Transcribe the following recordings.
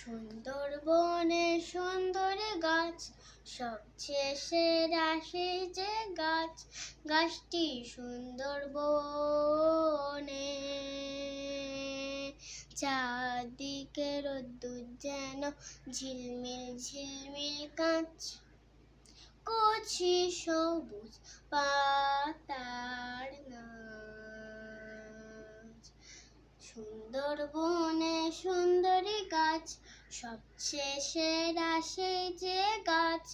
সুন্দরবনে সুন্দর গাছ, সবচেয়ে সেরা সেই যে গাছ, গাছটি সুন্দরবনে। চারদিকে রোদ্দুর যেন ঝিলমিল ঝিলমিল কাঁচ, কচি সবুজ পাতার নাচ। সুন্দরবনে সুন্দরী গাছ, সবচেয়ে সেরা সেই যে গাছ,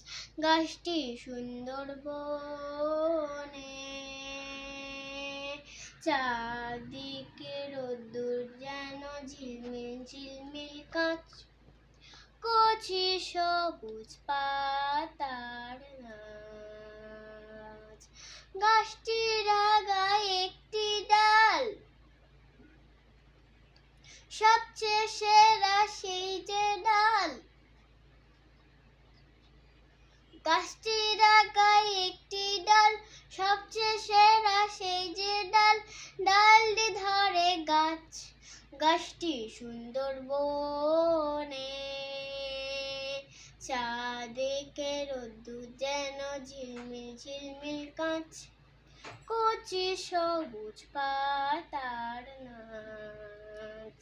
গাছটি সুন্দরবনে। চারদিকে রোদ্দুর যেন ঝিলমিল ঝিলমিল কাঁচ, কচি সবুজ পাতার নাচ। গাছটির আগায় একটি ডাল, সবচেয়ে সেরা সেই যে ডাল, গাছটির আগায় একটি ডাল, সবচেয়ে সেরা সেই যে ডাল, ডালটি ধরে গাছ, গাছটি সুন্দরবনে। চারদিকে রোদ্দুর যেন ঝিলমিল ঝিলমিল কাঁচ, কচি সবুজ পাতার নাচ।